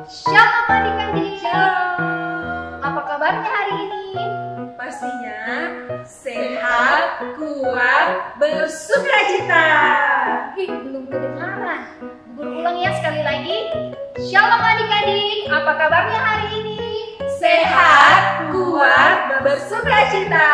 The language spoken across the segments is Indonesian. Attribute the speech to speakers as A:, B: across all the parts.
A: Shalom adik-adik. Shalom. Apa kabarnya hari ini?
B: Pastinya sehat, kuat, bersukacita.
A: Belum kedengaran. Guru ulang ya sekali lagi. Shalom adik-adik. Apa kabarnya hari ini?
B: Sehat, kuat, bersukacita.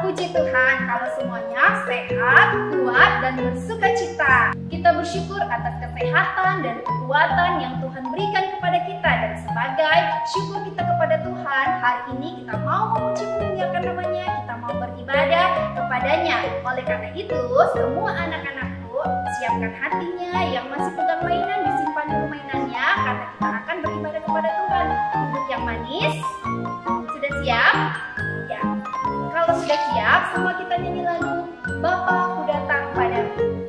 A: Puji Tuhan kalau semuanya sehat, kuat, dan bersukacita. Kita bersyukur atas kesehatan dan kekuatan yang Tuhan berikan kepada kita. Dan sebagai syukur kita kepada Tuhan, hari ini kita mau memuji memuliakan namanya, kita mau beribadah kepadanya. Oleh karena itu, semua anak-anakku siapkan hatinya, yang masih pegang mainan disimpan dulu mainannya, karena kita akan beribadah kepada Tuhan. Duduk yang manis. Sudah siap? Ya. Kalau sudah siap, semua kita nyanyi lagu Bapa Ku Datang Padamu.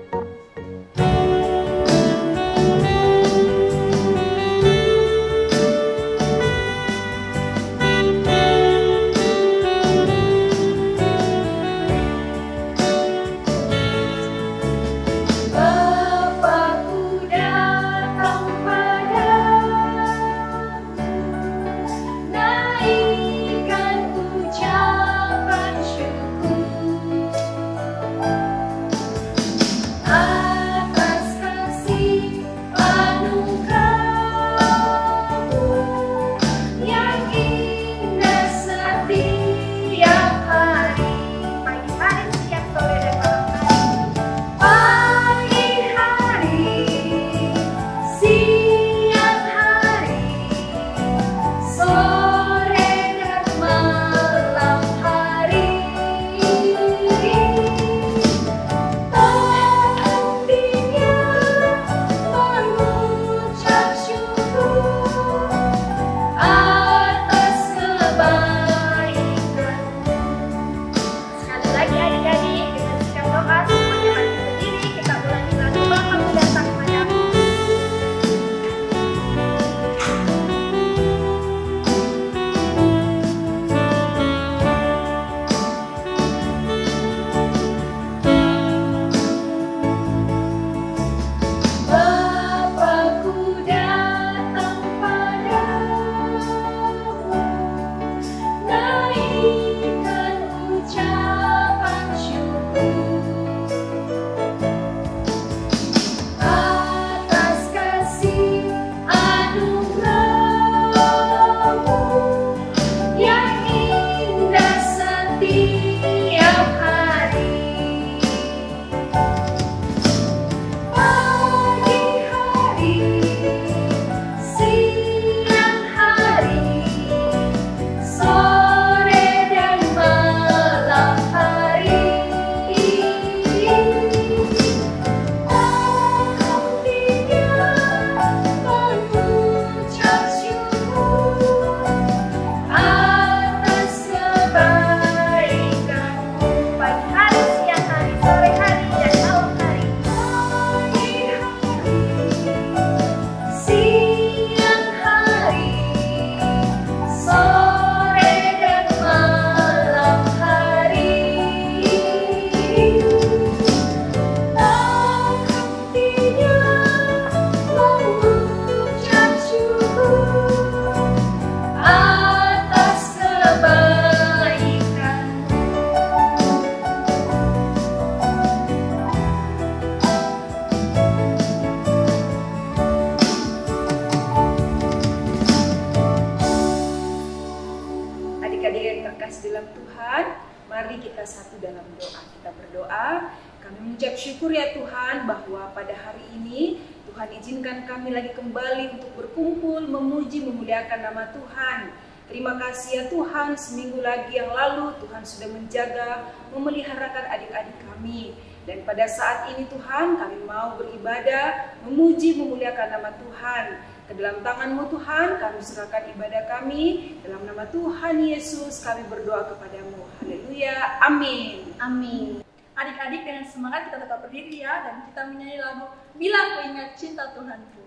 B: Dalam Tuhan, mari kita satu dalam doa. Kita berdoa, kami mengucap syukur ya Tuhan bahwa pada hari ini Tuhan izinkan kami lagi kembali untuk berkumpul, memuji, memuliakan nama Tuhan. Terima kasih ya Tuhan, seminggu lagi yang lalu Tuhan sudah menjaga, memeliharakan adik-adik kami. Dan pada saat ini Tuhan, kami mau beribadah, memuji, memuliakan nama Tuhan. Ke dalam tangan-Mu Tuhan, kami serahkan ibadah kami. Dalam nama Tuhan Yesus, kami berdoa kepadamu. Haleluya, amin.
A: Amin.
C: Adik-adik, dengan semangat kita tetap berdiri ya, dan kita menyanyi lagu Bila Ku Ingat Cinta Tuhanku.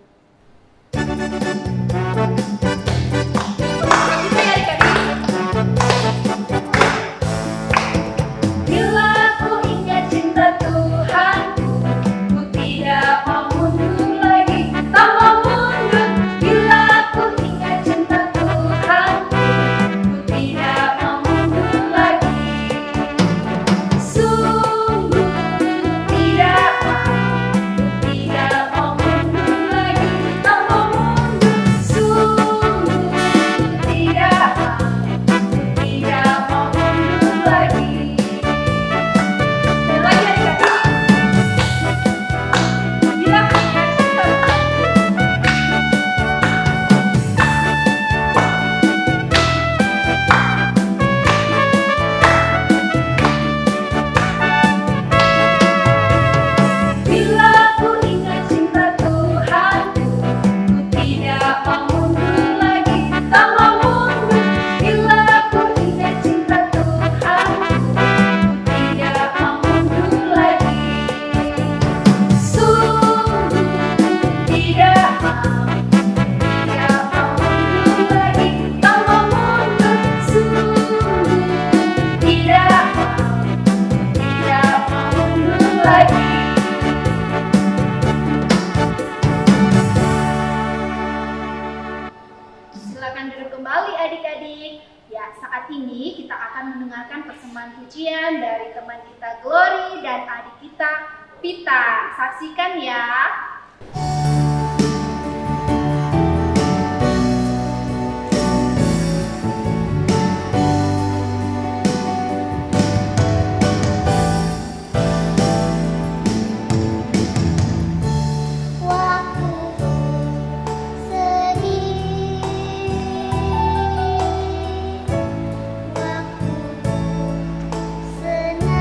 C: Kita ya adik-adik.
A: Bila ku ingat cinta Tuhanku, ku tidak mau mundur lagi, tak mau mundur. Bila ku Silakan duduk kembali adik-adik. Ya, saat ini kita akan mendengarkan persembahan pujian dari teman kita Glory dan adik kita Pita. Saksikan ya.
D: Senang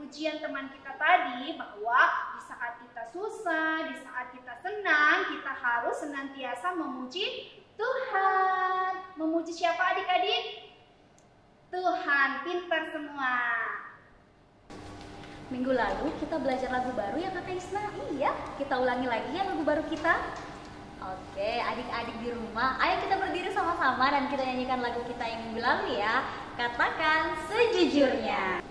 A: pujian teman kita tadi bahwa di saat kita susah, di saat kita senang, kita harus senantiasa memuji Tuhan. Memuji siapa adik-adik? Tuhan. Pintar semua.
D: Minggu lalu kita belajar lagu baru ya Kakak Isna? Iya, kita ulangi lagi ya lagu baru kita. Oke, adik-adik di rumah, ayo kita berdiri sama-sama dan kita nyanyikan lagu kita yang minggu lalu ya. Katakan sejujurnya.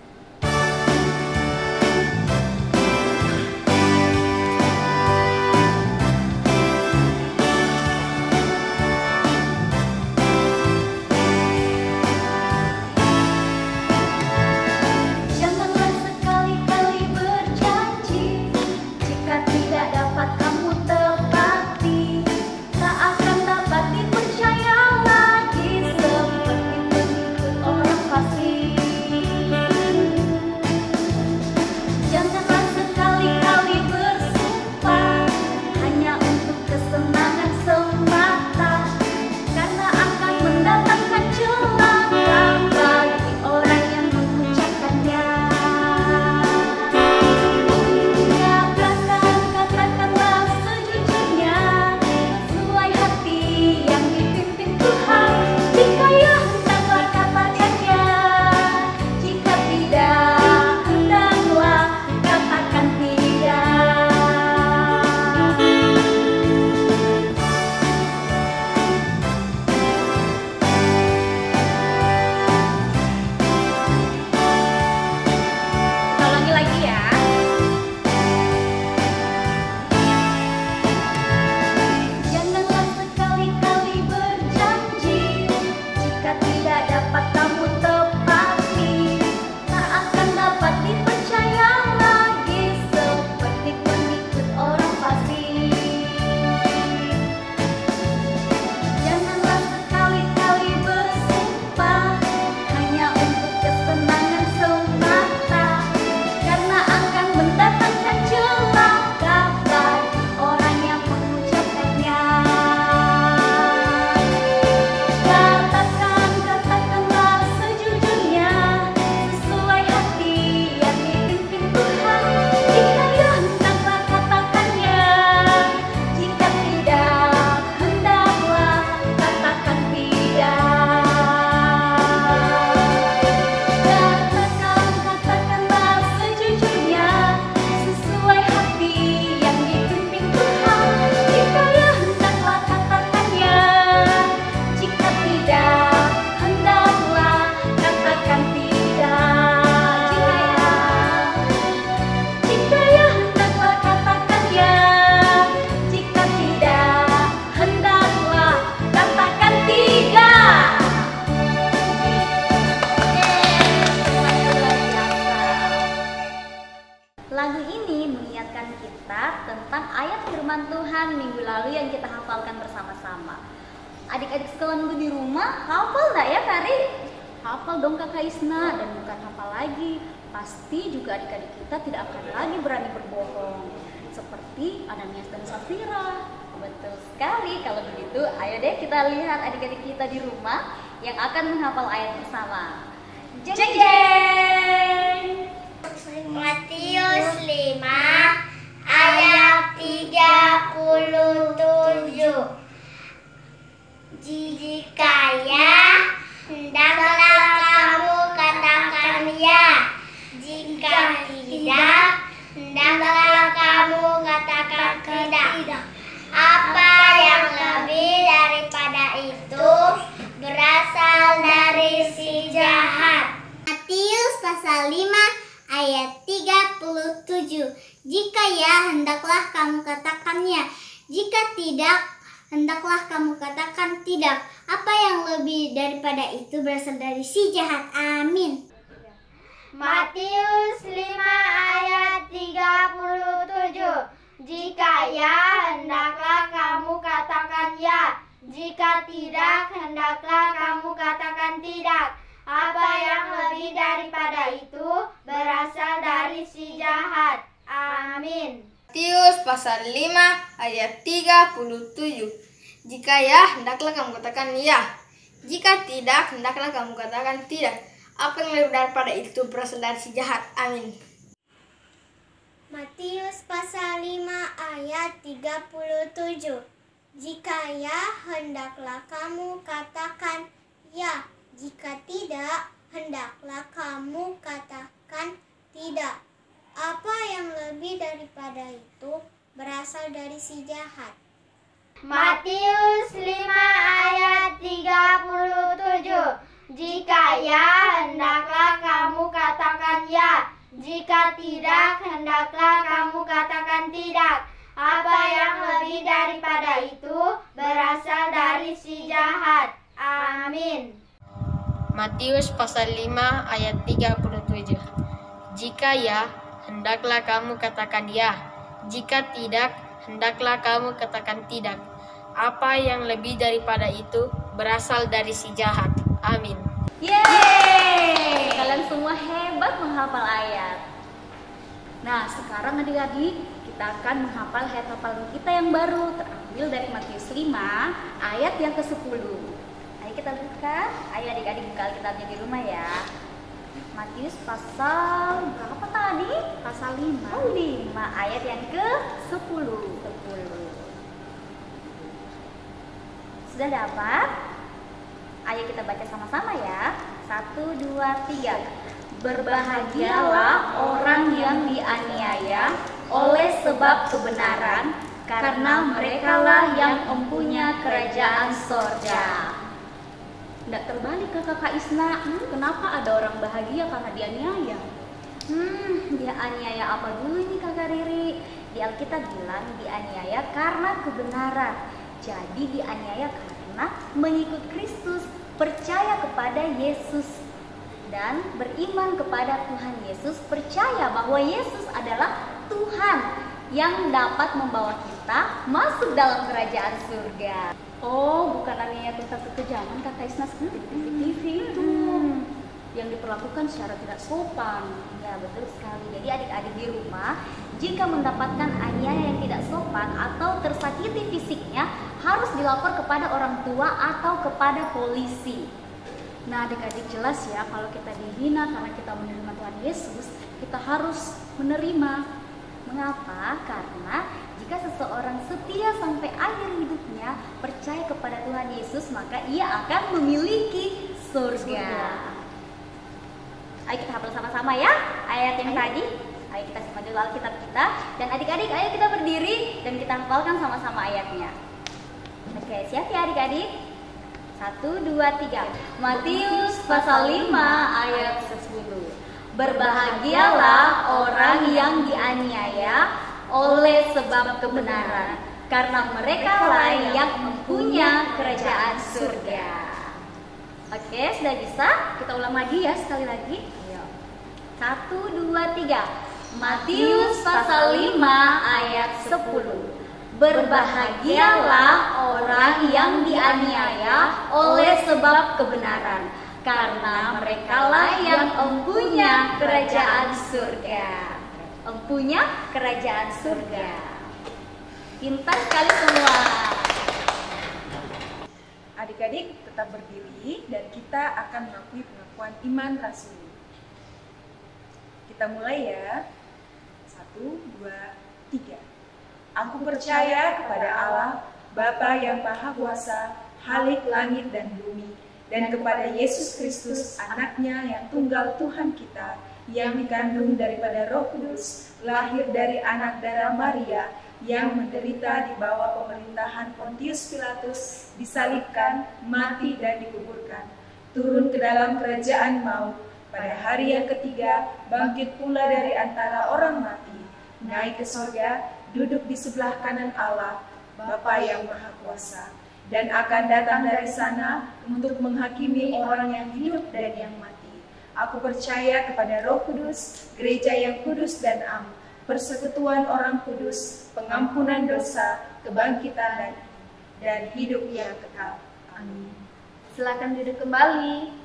D: Lagu ini mengingatkan kita tentang ayat firman Tuhan minggu lalu yang kita hafalkan bersama-sama. Adik-adik sekolah minggu di rumah, hafal nggak ya Kari? Hafal dong Kakak Isna, dan bukan hafal lagi. Pasti juga adik-adik kita tidak akan lagi berani berbohong. Seperti Ananias dan Safira. Betul sekali, kalau begitu ayo deh kita lihat adik-adik kita di rumah yang akan menghafal ayat bersama. Jeng jeng!
E: Matius 5 ayat 37. Jikaya hendaklah kamu katakan ya, jika tidak hendaklah kamu katakan tidak. Apa yang lebih daripada itu berasal dari si jahat. Matius pasal 5 ayat 37. Jika ya, hendaklah kamu katakan ya. Jika tidak, hendaklah kamu katakan tidak. Apa yang lebih daripada itu berasal dari si jahat. Amin. Matius 5 ayat 37. Jika ya, hendaklah kamu katakan ya. Jika tidak, hendaklah kamu katakan tidak. Apa yang lebih daripada itu berasal dari si jahat. Amin.
F: Matius pasal 5 ayat 37. Jika ya, hendaklah kamu katakan ya. Jika tidak, hendaklah kamu katakan tidak. Apa yang lebih daripada itu berasal dari si jahat. Amin.
E: pasal 5 ayat 37. Jika ya, hendaklah kamu katakan ya. Jika tidak, hendaklah kamu katakan tidak. Apa yang lebih daripada itu berasal dari si jahat.
G: Matius 5 ayat 37. Jika ya, hendaklah kamu katakan ya. Jika tidak, hendaklah kamu katakan tidak. Apa yang lebih daripada itu berasal dari si jahat. Amin.
F: Matius pasal 5 ayat 37. Jika ya, hendaklah kamu katakan ya. Jika tidak, hendaklah kamu katakan tidak. Apa yang lebih daripada itu berasal dari si jahat. Amin.
D: Yeay! Kalian semua hebat menghafal ayat. Nah, sekarang adik-adik kita akan menghafal ayat hafalan kita yang baru, terambil dari Matius 5 ayat yang ke-10. Ayo kita buka. Ayo adik-adik buka Alkitabnya di rumah ya. Matius pasal berapa tadi? Pasal 5. Oh, 5 ayat yang ke-10. Sudah dapat? Ayo kita baca sama-sama ya. 1, 2, 3. Berbahagialah orang yang dianiaya oleh sebab kebenaran, karena merekalah yang mempunyai kerajaan sorga. Tidak terbalik ke Kakak Isna. Kenapa ada orang bahagia karena dianiaya? Dia aniaya apa dulu ini Kakak Riri? Di Alkitab bilang dianiaya karena kebenaran. Jadi dianiaya karena mengikut Kristus, percaya kepada Yesus dan beriman kepada Tuhan Yesus, percaya bahwa Yesus adalah Tuhan yang dapat membawa kita masuk dalam kerajaan surga. Oh, bukan aniaya tentang kekejaman Kakak Isna seperti TV itu yang diperlakukan secara tidak sopan. Ya, betul sekali. Jadi adik-adik di rumah, jika mendapatkan aniaya yang tidak sopan atau tersakiti fisiknya, harus dilapor kepada orang tua atau kepada polisi. Nah, adik-adik jelas ya, kalau kita dihina karena kita menerima Tuhan Yesus, kita harus menerima. Mengapa? Karena jika seseorang setia sampai akhir hidupnya, percaya kepada Tuhan Yesus, maka ia akan memiliki surga. Ayo kita hafal sama-sama ya ayat yang tadi. Ayo kita simak dulu Alkitab kita. Dan adik-adik, ayo kita berdiri dan kita hafalkan sama-sama ayatnya. Oke, siap ya adik-adik? 1, 2, 3. Matius pasal 5 ayat 10. Berbahagialah orang yang dianiaya oleh sebab kebenaran, karena merekalah yang mempunyai kerajaan surga. Oke, sudah bisa? Kita ulang lagi ya, sekali lagi. Ayo. 1, 2, 3. Matius pasal 5 ayat 10. Berbahagialah orang yang dianiaya oleh sebab kebenaran, karena merekalah yang mempunyai kerajaan surga. Mempunyai kerajaan surga. Pintar sekali semua.
B: Adik-adik tetap berdiri dan kita akan mengakui pengakuan iman rasuli. Kita mulai ya. 1, 2, 3. Aku percaya kepada Allah, Bapa yang Maha Kuasa, Khalik langit dan bumi, dan kepada Yesus Kristus, anaknya yang tunggal Tuhan kita, yang dikandung daripada Roh Kudus, lahir dari anak darah Maria, yang menderita di bawah pemerintahan Pontius Pilatus, disalibkan, mati dan dikuburkan, turun ke dalam kerajaan maut, pada hari yang ketiga bangkit pula dari antara orang mati, naik ke surga, duduk di sebelah kanan Allah, Bapa yang Maha Kuasa, dan akan datang dari sana untuk menghakimi orang yang hidup dan yang mati. Aku percaya kepada Roh Kudus, gereja yang kudus dan am, persekutuan orang kudus, pengampunan dosa, kebangkitan dan hidup yang kekal. Amin.
A: Silakan duduk kembali.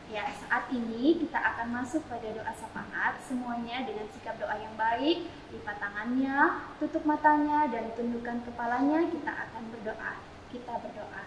A: Ya, saat ini kita akan masuk pada doa syafaat, semuanya dengan sikap doa yang baik. Lipat tangannya, tutup matanya, dan tundukkan kepalanya. Kita akan berdoa. Kita berdoa.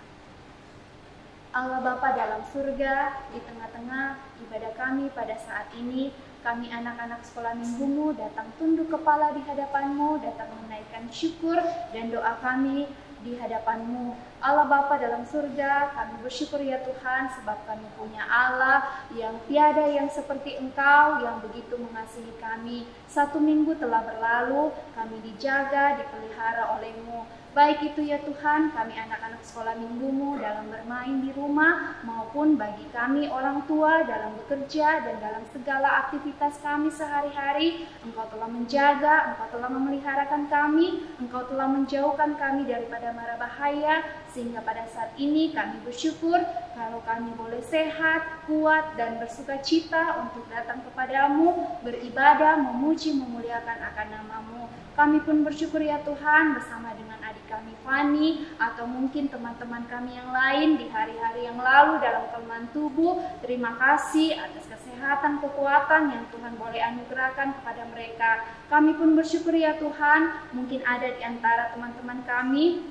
A: Allah Bapa dalam surga, di tengah-tengah ibadah kami pada saat ini, kami anak-anak sekolah minggumu datang tunduk kepala di hadapan-Mu, datang menaikkan syukur dan doa kami di hadapan-Mu. Allah Bapa dalam surga, kami bersyukur ya Tuhan sebab kami punya Allah yang tiada yang seperti Engkau yang begitu mengasihi kami. 1 minggu telah berlalu, kami dijaga, dipelihara oleh-Mu. Baik itu ya Tuhan, kami anak-anak sekolah minggumu dalam bermain di rumah maupun bagi kami orang tua dalam bekerja dan dalam segala aktivitas kami sehari-hari. Engkau telah menjaga, Engkau telah memeliharakan kami, Engkau telah menjauhkan kami daripada mara bahaya, sehingga pada saat ini kami bersyukur kalau kami boleh sehat, kuat, dan bersuka cita untuk datang kepadamu, beribadah, memuji, memuliakan akan nama-Mu. Kami pun bersyukur ya Tuhan bersama dengan adik kami Fani atau mungkin teman-teman kami yang lain di hari-hari yang lalu dalam kelemahan tubuh. Terima kasih atas kesehatan, kekuatan yang Tuhan boleh anugerahkan kepada mereka. Kami pun bersyukur ya Tuhan, mungkin ada di antara teman-teman kami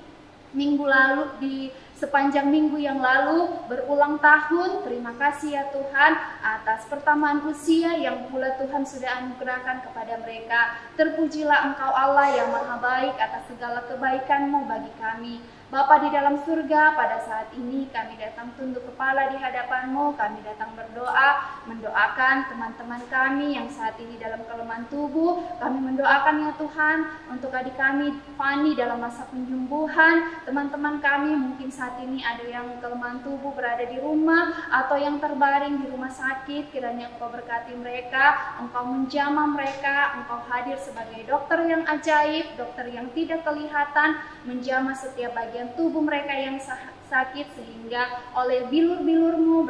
A: minggu lalu, di sepanjang minggu yang lalu berulang tahun. Terima kasih ya Tuhan atas pertambahan usia yang pula Tuhan sudah anugerahkan kepada mereka. Terpujilah Engkau Allah yang maha baik atas segala kebaikan-Mu bagi kami. Bapa di dalam surga, pada saat ini kami datang tunduk kepala di hadapan-Mu, kami datang berdoa, mendoakan teman-teman kami yang saat ini dalam kelemahan tubuh. Kami mendoakan ya Tuhan untuk adik kami Fani dalam masa penyembuhan. Teman-teman kami mungkin saat ini ada yang kelemahan tubuh berada di rumah atau yang terbaring di rumah sakit. Kiranya Engkau berkati mereka, Engkau menjamah mereka, Engkau hadir sebagai dokter yang ajaib, dokter yang tidak kelihatan, menjamah setiap bagian tubuh mereka yang sakit, sehingga oleh bilur-bilur-Mu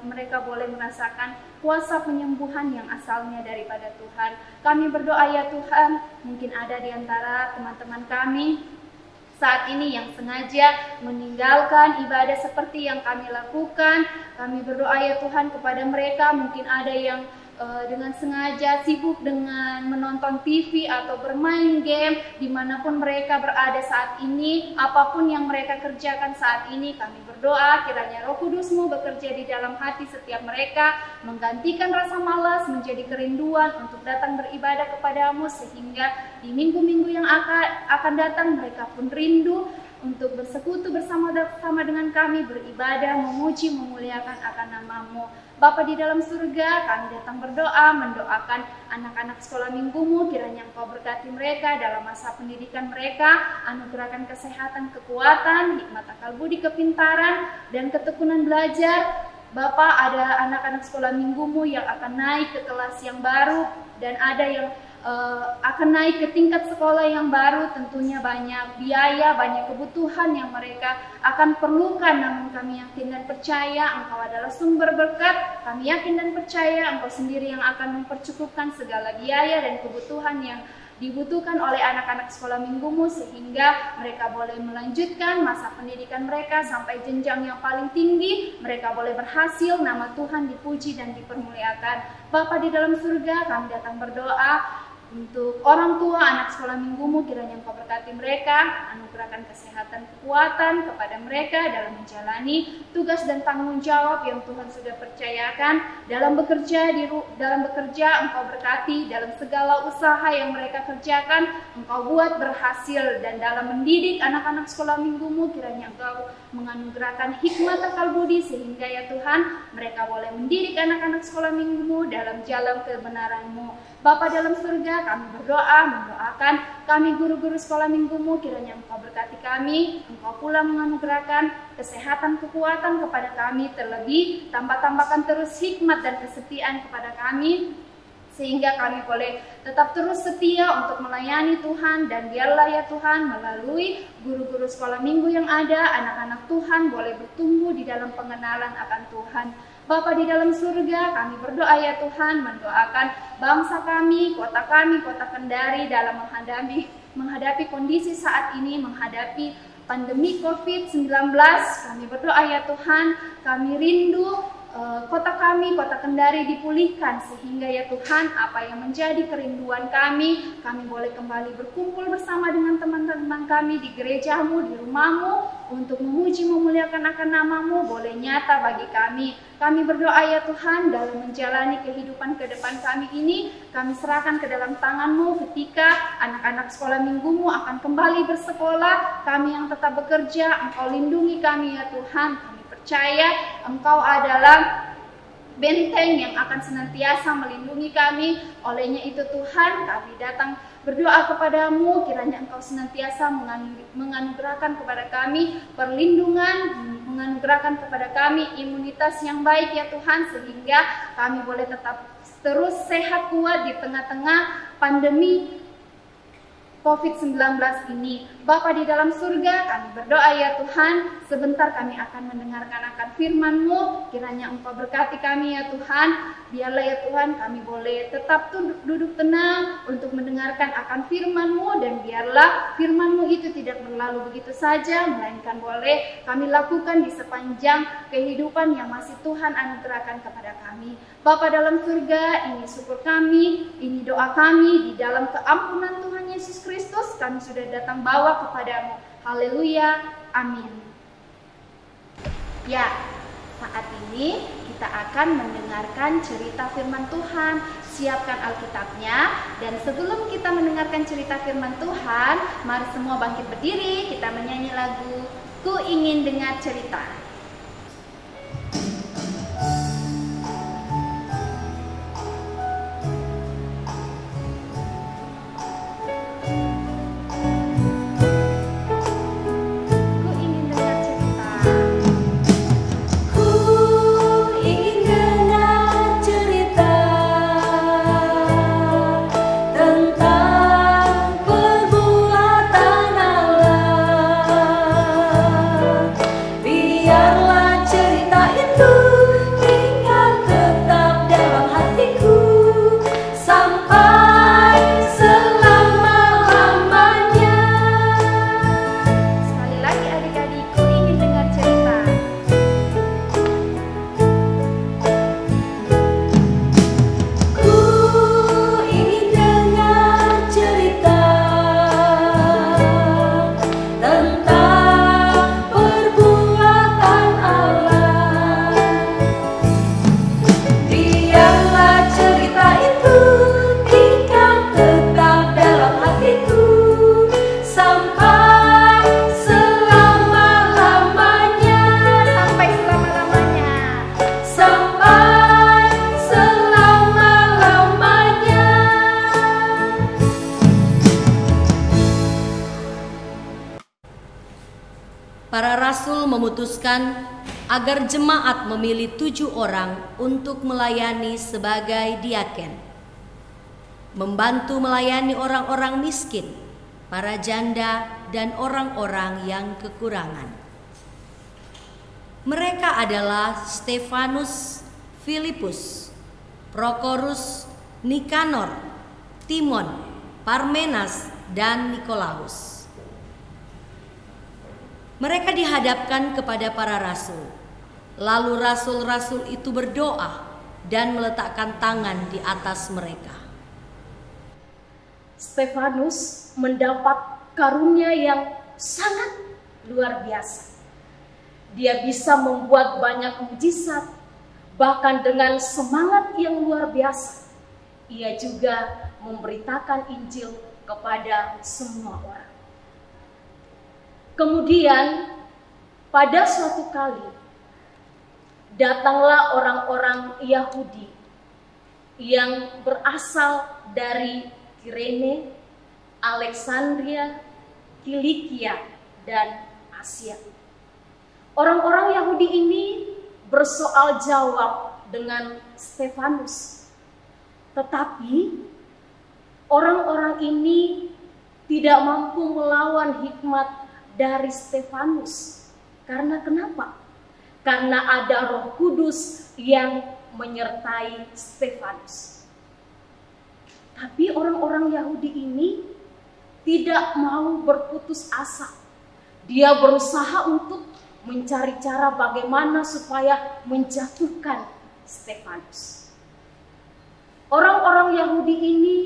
A: mereka boleh merasakan kuasa penyembuhan yang asalnya daripada Tuhan. Kami berdoa ya Tuhan, mungkin ada di antara teman-teman kami saat ini yang sengaja meninggalkan ibadah seperti yang kami lakukan. Kami berdoa ya Tuhan kepada mereka, mungkin ada yang dengan sengaja sibuk dengan menonton TV atau bermain game dimanapun mereka berada saat ini. Apapun yang mereka kerjakan saat ini, kami berdoa kiranya Roh Kudus-Mu bekerja di dalam hati setiap mereka, menggantikan rasa malas menjadi kerinduan untuk datang beribadah kepada-Mu, sehingga di minggu-minggu yang akan datang mereka pun rindu untuk bersekutu bersama dengan kami, beribadah, memuji, memuliakan akan nama-Mu. Bapa di dalam surga, kami datang berdoa, mendoakan anak-anak sekolah minggumu, kiranya Engkau berkati mereka dalam masa pendidikan mereka, anugerahkan kesehatan, kekuatan, hikmat akal budi, kepintaran, dan ketekunan belajar. Bapa, ada anak-anak sekolah minggumu yang akan naik ke kelas yang baru, dan ada yang akan naik ke tingkat sekolah yang baru. Tentunya banyak biaya, banyak kebutuhan yang mereka akan perlukan, namun kami yakin dan percaya Engkau adalah sumber berkat. Kami yakin dan percaya Engkau sendiri yang akan mempercukupkan segala biaya dan kebutuhan yang dibutuhkan oleh anak-anak sekolah minggumu, sehingga mereka boleh melanjutkan masa pendidikan mereka sampai jenjang yang paling tinggi. Mereka boleh berhasil, nama Tuhan dipuji dan dipermuliakan. Bapa di dalam surga, kami datang berdoa untuk orang tua anak sekolah minggumu, kiranya Engkau berkati mereka, anugerahkan kesehatan, kekuatan kepada mereka dalam menjalani tugas dan tanggung jawab yang Tuhan sudah percayakan. Dalam bekerja, Engkau berkati, dalam segala usaha yang mereka kerjakan, Engkau buat berhasil. Dan dalam mendidik anak-anak sekolah minggumu, kiranya Engkau menganugerahkan hikmat akal budi, sehingga ya Tuhan, mereka boleh mendidik anak-anak sekolah minggumu dalam jalan kebenaran-Mu. Bapa dalam surga, kami berdoa, mendoakan kami guru-guru sekolah minggumu, kiranya Engkau berkati kami, Engkau pula menganugerahkan kesehatan, kekuatan kepada kami, terlebih tambahkan terus hikmat dan kesetiaan kepada kami, sehingga kami boleh tetap terus setia untuk melayani Tuhan. Dan biarlah ya Tuhan, melalui guru-guru sekolah minggu yang ada, anak-anak Tuhan boleh bertumbuh di dalam pengenalan akan Tuhan. Bapa di dalam surga, kami berdoa ya Tuhan, mendoakan bangsa kami, kota Kendari dalam menghadapi kondisi saat ini, menghadapi pandemi COVID-19. Kami berdoa ya Tuhan, kami rindu kota kami, kota Kendari dipulihkan, sehingga ya Tuhan, apa yang menjadi kerinduan kami boleh kembali berkumpul bersama dengan teman-teman kami di gerejamu, di rumahmu, untuk memuji memuliakan akan namamu, boleh nyata bagi kami. Kami berdoa ya Tuhan, dalam menjalani kehidupan ke depan kami ini, kami serahkan ke dalam tanganmu ketika anak-anak sekolah minggumu akan kembali bersekolah, kami yang tetap bekerja, Engkau lindungi kami ya Tuhan. Percaya Engkau adalah benteng yang akan senantiasa melindungi kami. Olehnya itu Tuhan, kami datang berdoa kepadamu, kiranya Engkau senantiasa menganugerahkan kepada kami perlindungan, menganugerahkan kepada kami imunitas yang baik ya Tuhan, sehingga kami boleh tetap terus sehat kuat di tengah-tengah pandemi COVID-19 ini. Bapa di dalam surga, kami berdoa ya Tuhan, sebentar kami akan mendengarkan akan firman-Mu, kiranya Engkau berkati kami ya Tuhan. Biarlah ya Tuhan, kami boleh tetap duduk tenang untuk mendengarkan akan firman-Mu, dan biarlah firman-Mu itu tidak berlalu begitu saja, melainkan boleh kami lakukan di sepanjang kehidupan yang masih Tuhan anugerahkan kepada kami. Bapa dalam surga, ini syukur kami, ini doa kami, di dalam keampunan Tuhan Yesus Kristus kami sudah datang bawa kepadamu. Haleluya, amin. Ya, saat ini kita akan mendengarkan cerita firman Tuhan. Siapkan Alkitabnya, dan sebelum kita mendengarkan cerita firman Tuhan, mari semua bangkit berdiri, kita menyanyi lagu Ku Ingin Dengar Cerita.
H: Para rasul memutuskan agar jemaat memilih 7 orang untuk melayani sebagai diaken, membantu melayani orang-orang miskin, para janda, dan orang-orang yang kekurangan. Mereka adalah Stefanus, Filipus, Prokorus, Nikanor, Timon, Parmenas, dan Nikolaus. Mereka dihadapkan kepada para rasul. Lalu rasul-rasul itu berdoa dan meletakkan tangan di atas mereka.
I: Stefanus mendapat karunia yang sangat luar biasa. Dia bisa membuat banyak mujizat, bahkan dengan semangat yang luar biasa. Ia juga memberitakan Injil kepada semua orang. Kemudian pada suatu kali datanglah orang-orang Yahudi yang berasal dari Kirene, Alexandria, Kilikia, dan Asia. Orang-orang Yahudi ini bersoal jawab dengan Stefanus. Tetapi orang-orang ini tidak mampu melawan hikmat dari Stefanus. Karena kenapa? Karena ada Roh Kudus yang menyertai Stefanus. Tapi orang-orang Yahudi ini tidak mau berputus asa. Dia berusaha untuk mencari cara bagaimana supaya menjatuhkan Stefanus. Orang-orang Yahudi ini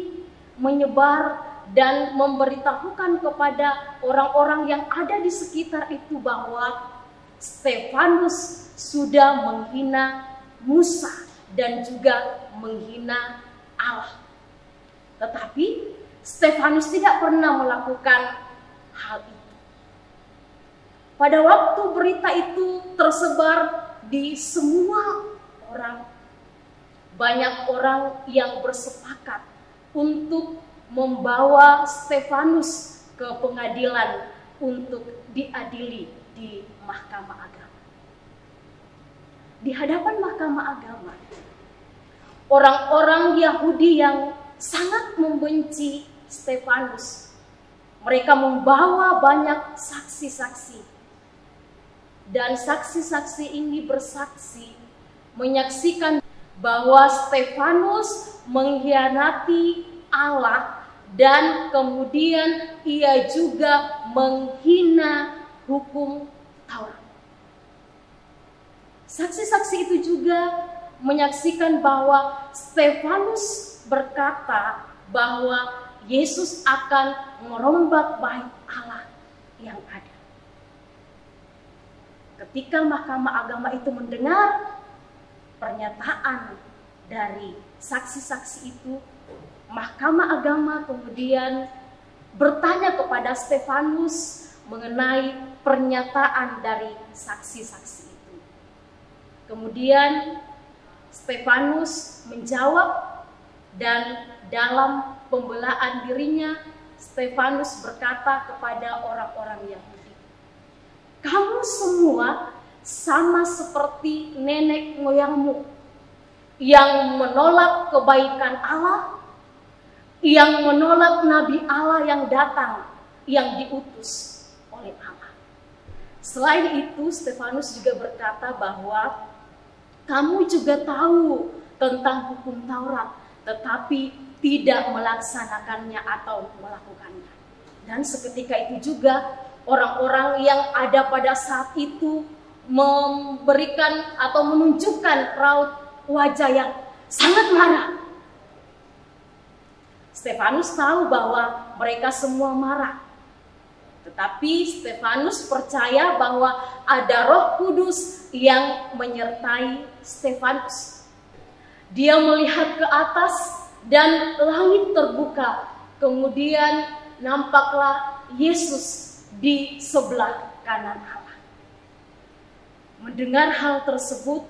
I: menyebar dan memberitahukan kepada orang-orang yang ada di sekitar itu bahwa Stefanus sudah menghina Musa dan juga menghina Allah. Tetapi Stefanus tidak pernah melakukan hal itu. Pada waktu berita itu tersebar di semua orang, banyak orang yang bersepakat untuk membawa Stefanus ke pengadilan untuk diadili di Mahkamah Agama. Di hadapan Mahkamah Agama, orang-orang Yahudi yang sangat membenci Stefanus, mereka membawa banyak saksi-saksi, dan saksi-saksi ini bersaksi menyaksikan bahwa Stefanus mengkhianati Allah dan kemudian ia juga menghina hukum Taurat. Saksi-saksi itu juga menyaksikan bahwa Stefanus berkata bahwa Yesus akan merombak bait Allah yang ada. Ketika Mahkamah Agama itu mendengar pernyataan dari saksi-saksi itu, Mahkamah Agama kemudian bertanya kepada Stefanus mengenai pernyataan dari saksi-saksi itu. Kemudian Stefanus menjawab, dan dalam pembelaan dirinya Stefanus berkata kepada orang-orang Yahudi, "Kamu semua sama seperti nenek moyangmu yang menolak kebaikan Allah, yang menolak Nabi Allah yang datang, yang diutus oleh Allah." Selain itu, Stefanus juga berkata bahwa kamu juga tahu tentang hukum Taurat, tetapi tidak melaksanakannya atau melakukannya. Dan seketika itu juga orang-orang yang ada pada saat itu memberikan atau menunjukkan raut wajah yang sangat marah. Stefanus tahu bahwa mereka semua marah. Tetapi Stefanus percaya bahwa ada Roh Kudus yang menyertai Stefanus. Dia melihat ke atas dan langit terbuka. Kemudian nampaklah Yesus di sebelah kanan Allah. Mendengar hal tersebut,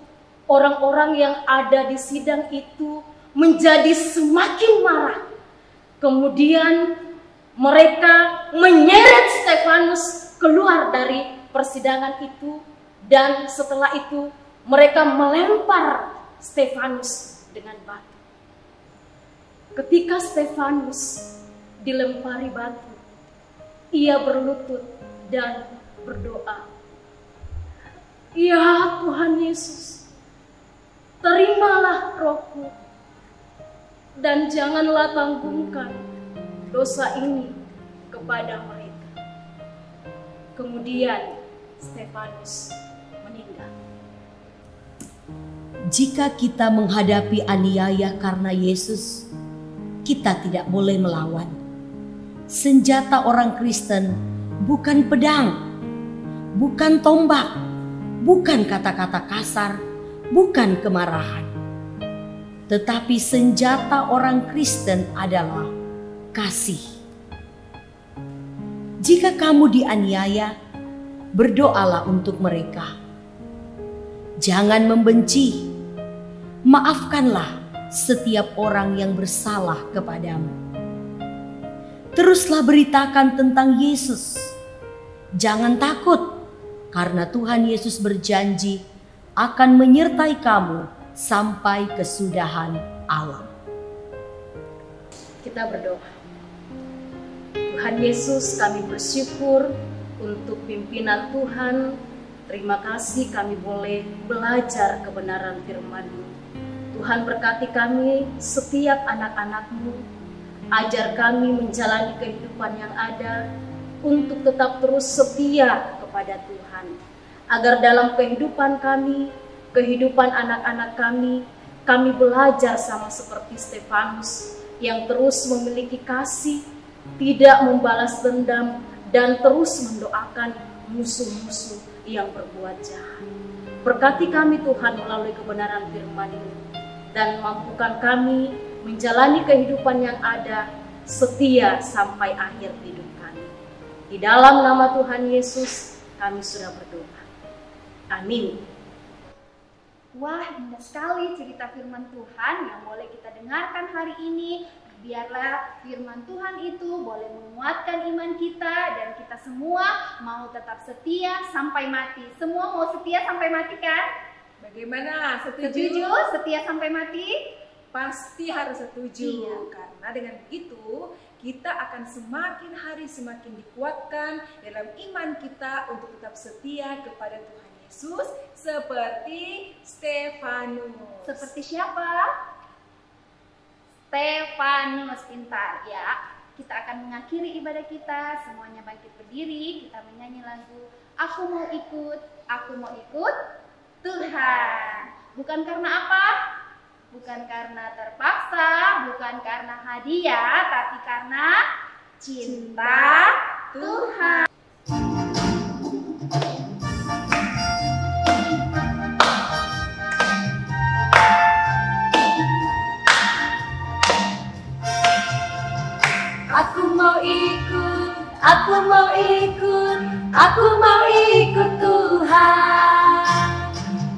I: orang-orang yang ada di sidang itu menjadi semakin marah. Kemudian mereka menyeret Stefanus keluar dari persidangan itu, dan setelah itu mereka melempar Stefanus dengan batu. Ketika Stefanus dilempari batu, ia berlutut dan berdoa, "Ya Tuhan Yesus, terimalah rohku, dan janganlah tanggungkan dosa ini kepada mereka." Kemudian Stefanus meninggal.
H: Jika kita menghadapi aniaya karena Yesus, kita tidak boleh melawan. Senjata orang Kristen bukan pedang, bukan tombak, bukan kata-kata kasar, bukan kemarahan. Tetapi senjata orang Kristen adalah kasih. Jika kamu dianiaya, berdoalah untuk mereka. Jangan membenci. Maafkanlah setiap orang yang bersalah kepadamu. Teruslah beritakan tentang Yesus. Jangan takut, karena Tuhan Yesus berjanji akan menyertai kamu sampai kesudahan alam.
I: Kita berdoa. Tuhan Yesus, kami bersyukur untuk pimpinan Tuhan. Terima kasih kami boleh belajar kebenaran firman-Mu. Tuhan berkati kami, setiap anak-anak-Mu. Ajar kami menjalani kehidupan yang ada untuk tetap terus setia kepada Tuhan. agar dalam kehidupan kami, kehidupan anak-anak kami belajar sama seperti Stefanus yang terus memiliki kasih, tidak membalas dendam, dan terus mendoakan musuh-musuh yang berbuat jahat. Berkati kami Tuhan melalui kebenaran firman ini, dan mampukan kami menjalani kehidupan yang ada setia sampai akhir hidup kami. Di dalam nama Tuhan Yesus kami sudah berdoa. Amin.
A: Wah, indah sekali cerita firman Tuhan yang boleh kita dengarkan hari ini. Biarlah firman Tuhan itu boleh menguatkan iman kita dan kita semua mau tetap setia sampai mati. Semua mau setia sampai mati kan?
B: Bagaimana?
A: Setuju? Setia sampai mati?
B: Pasti harus setuju.
A: Iya.
B: Karena dengan begitu kita akan semakin hari semakin dikuatkan dalam iman kita untuk tetap setia kepada Tuhan Yesus seperti Stefanus.
A: Seperti siapa? Stefanus, pintar ya. Kita akan mengakhiri ibadah kita, semuanya bangkit berdiri, kita menyanyi lagu Aku Mau Ikut, Aku Mau Ikut Tuhan. Bukan karena apa? Bukan karena terpaksa, bukan karena hadiah, tapi karena cinta Tuhan.
H: Aku mau ikut, aku mau ikut Tuhan.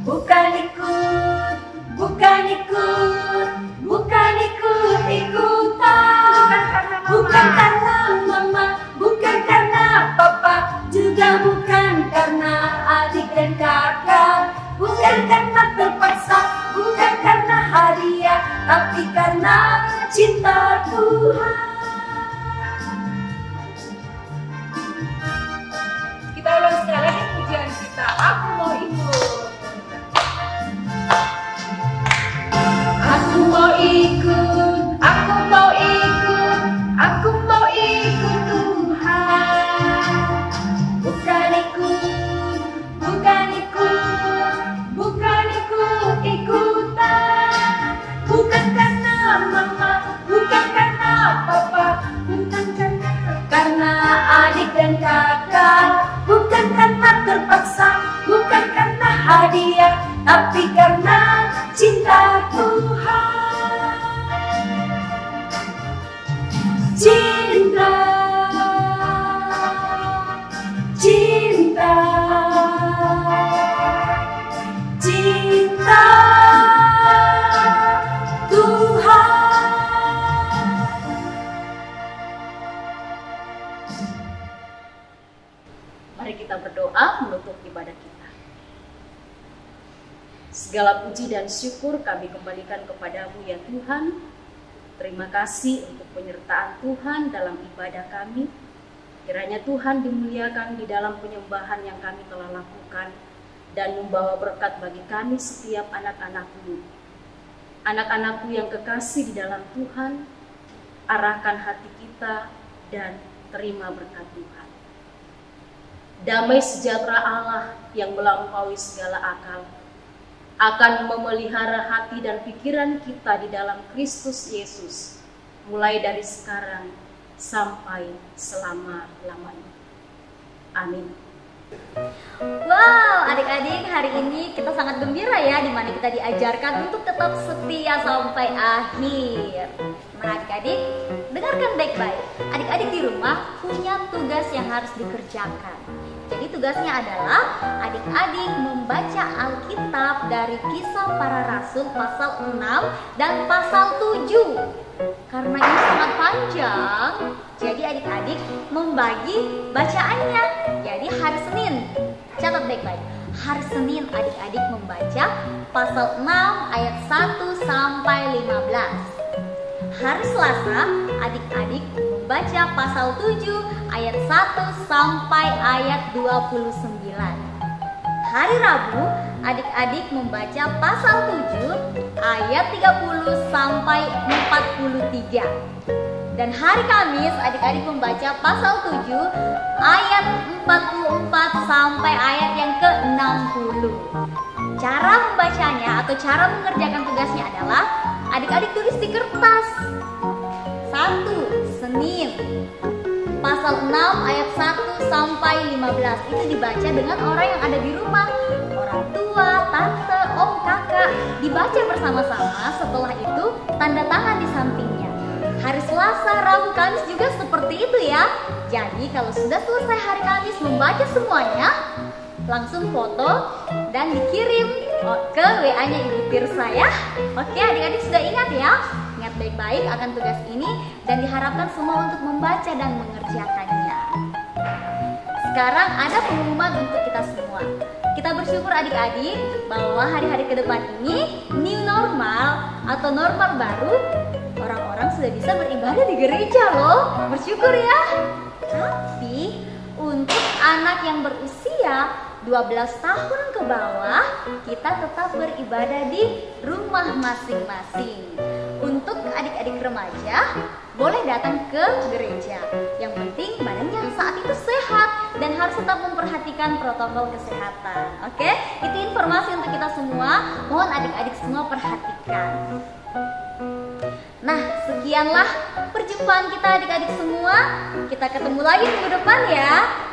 H: Bukan ikut, bukan ikut, bukan ikut-ikutan. Bukan karena mama, bukan karena papa, juga bukan karena adik dan kakak. Bukan karena terpaksa, bukan karena hadiah, tapi karena cinta Tuhan.
B: Kita ulang sekali lagi pujian kita. Aku mau ikut.
H: Aku mau ikut, aku mau ikut, aku mau ikut Tuhan. Bukan ikut, bukan ikut, bukan ikut-ikutan. Bukan karena mama, bukan karena papa, bukan karena adik dan kakak. Bukan karena terpaksa, bukan karena hadiah, tapi karena cinta Tuhan. Cinta, cinta, cinta Tuhan.
I: Mari kita berdoa menutup ibadah kita. Segala puji dan syukur kami kembalikan kepadamu ya Tuhan. Terima kasih untuk penyertaan Tuhan dalam ibadah kami. Kiranya Tuhan dimuliakan di dalam penyembahan yang kami telah lakukan dan membawa berkat bagi kami setiap anak-anak-Mu. Anak-anak-Mu yang kekasih di dalam Tuhan, arahkan hati kita dan terima berkat Tuhan. Damai sejahtera Allah yang melampaui segala akal akan memelihara hati dan pikiran kita di dalam Kristus Yesus, mulai dari sekarang sampai selama-lamanya. Amin.
D: Wow, adik-adik, hari ini kita sangat gembira ya, di mana kita diajarkan untuk tetap setia sampai akhir. Nah adik-adik, dengarkan baik-baik. Adik-adik di rumah punya tugas yang harus dikerjakan. Jadi tugasnya adalah adik-adik membaca Alkitab dari Kisah Para Rasul pasal 6 dan pasal 7. Karena ini sangat panjang, jadi adik-adik membagi bacaannya. Jadi hari Senin, catat baik-baik. Hari Senin adik-adik membaca pasal 6 ayat 1 sampai 15. Hari Selasa adik-adik membaca pasal 7 ayat 1 sampai ayat 29. Hari Rabu adik-adik membaca pasal 7 ayat 30 sampai 43. Dan hari Kamis adik-adik membaca pasal 7 ayat 44 sampai ayat yang ke-60. Cara membacanya atau cara mengerjakan tugasnya adalah adik-adik tulis di kertas. 1. Senin pasal 6 ayat 1 sampai 15 itu dibaca dengan orang yang ada di rumah, orang tua, tante, om, kakak, dibaca bersama-sama. Setelah itu tanda tangan di sampingnya. Hari Selasa, Rabu, Kamis juga seperti itu ya. Jadi kalau sudah selesai hari Kamis membaca semuanya, langsung foto dan dikirim ke WA-nya Ibu Tirsa ya. Oke, adik-adik sudah ingat ya? Ingat baik-baik akan tugas ini dan diharapkan semua untuk membaca dan mengerjakannya. Sekarang ada pengumuman untuk kita semua. Kita bersyukur adik-adik bahwa hari-hari ke depan ini new normal atau normal baru, orang-orang sudah bisa beribadah di gereja loh. Bersyukur ya. Tapi untuk anak yang berusia 12 tahun ke bawah, kita tetap beribadah di rumah masing-masing. Untuk adik-adik remaja, boleh datang ke gereja. Yang penting badannya saat itu sehat dan harus tetap memperhatikan protokol kesehatan. Oke, itu informasi untuk kita semua. Mohon adik-adik semua perhatikan. Nah, sekianlah perjumpaan kita adik-adik semua. Kita ketemu lagi minggu depan ya.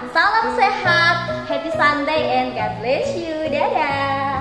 D: Salam sehat, happy Sunday and God bless you. Dadah.